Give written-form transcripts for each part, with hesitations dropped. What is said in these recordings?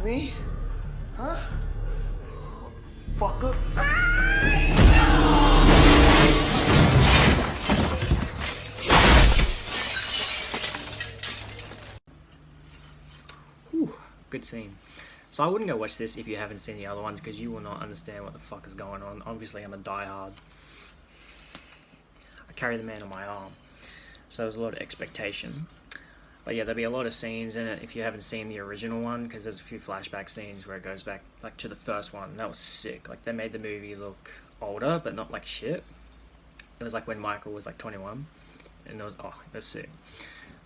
Me? Huh? Fucker. Whew, good scene. So I wouldn't go watch this if you haven't seen the other ones because you will not understand what the fuck is going on. Obviously, I'm a diehard. I carry the man on my arm. So there's a lot of expectation. But yeah, there'll be a lot of scenes in it if you haven't seen the original one because there's a few flashback scenes where it goes back like to the first one. That was sick. Like they made the movie look older but not like shit. It was like when Michael was like 21 and it was sick.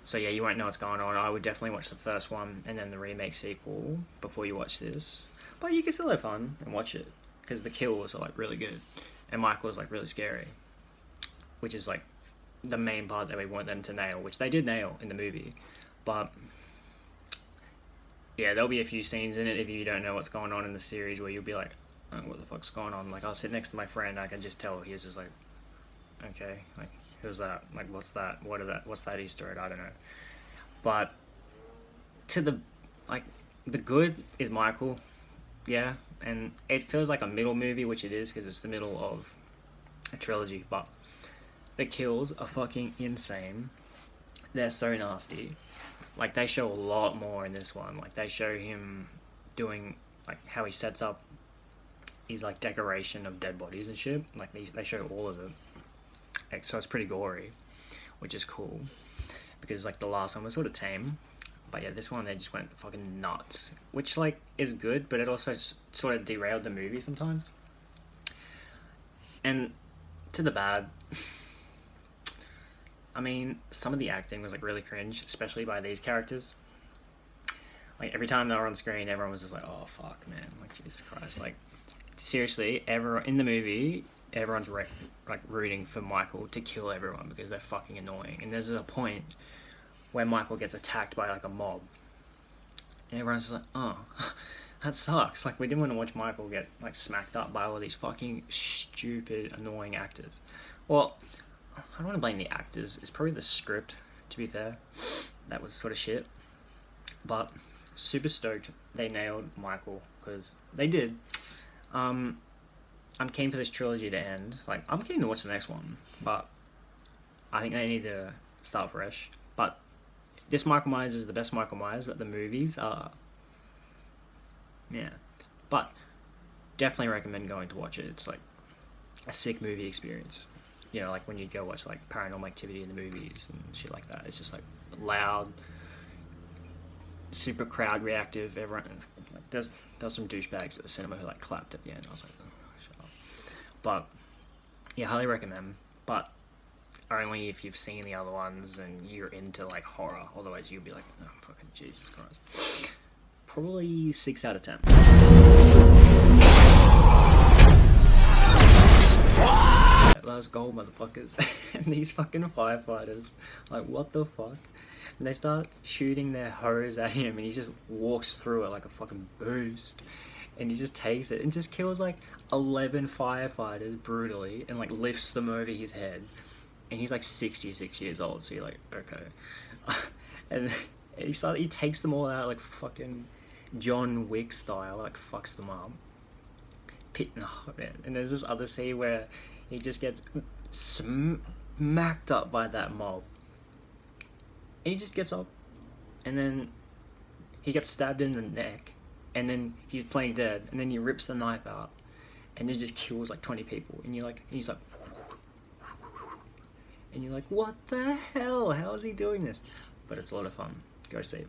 So yeah, you won't know what's going on. I would definitely watch the first one and then the remake sequel before you watch this. But you can still have fun and watch it because the kills are like really good and Michael is like really scary, which is like the main part that we want them to nail, which they did nail in the movie. But yeah, there'll be a few scenes in it if you don't know what's going on in the series where you'll be like, oh, what the fuck's going on? Like I'll sit next to my friend, I can just tell he's just like, okay, like who's that? Like what's that? What's that Easter egg? I don't know. But to the good is Michael, yeah, and it feels like a middle movie, which it is because it's the middle of a trilogy, but the kills are fucking insane. They're so nasty. Like they show a lot more in this one. Like they show him doing like how he sets up his like decoration of dead bodies and shit. Like they show all of it. Like, so it's pretty gory, which is cool because like the last one was sort of tame. But yeah, this one they just went fucking nuts, which like is good, but it also sort of derailed the movie sometimes. And to the bad, I mean, some of the acting was like really cringe, especially by these characters. Like every time they were on screen, everyone was just like, "Oh fuck, man!" Like Jesus Christ! Like seriously, everyone in the movie, everyone's like rooting for Michael to kill everyone because they're fucking annoying. And there's a point where Michael gets attacked by like a mob, and everyone's just like, "Oh, that sucks!" Like we didn't want to watch Michael get like smacked up by all these fucking stupid, annoying actors. Well, I don't want to blame the actors. It's probably the script, to be fair. That was sort of shit. But super stoked they nailed Michael because they did. I'm keen for this trilogy to end. Like I'm keen to watch the next one, but I think they need to start fresh. But this Michael Myers is the best Michael Myers, but the movies are, yeah. But definitely recommend going to watch it. It's like a sick movie experience. You know, like when you go watch like Paranormal Activity in the movies and shit like that. It's just like loud, super crowd reactive. Everyone, like, there's some douchebags at the cinema who like clapped at the end. I was like, oh, shut up. But yeah, highly recommend. But only if you've seen the other ones and you're into like horror. Otherwise, you'll be like, oh fucking Jesus Christ. Probably 6 out of 10. Let's go, motherfuckers. And these fucking firefighters, like, what the fuck? And they start shooting their hose at him, and he just walks through it like a fucking boost. And he just takes it and just kills like 11 firefighters brutally and like lifts them over his head. And he's like 66 years old, so you're like, okay. And he takes them all out like fucking John Wick style, like fucks them up. Man. And there's this other scene where he just gets smacked up by that mob. And he just gets up, and then he gets stabbed in the neck, and then he's playing dead, and then he rips the knife out, and it just kills like 20 people. And he's like, and you're like, what the hell? How is he doing this? But it's a lot of fun. Go see it.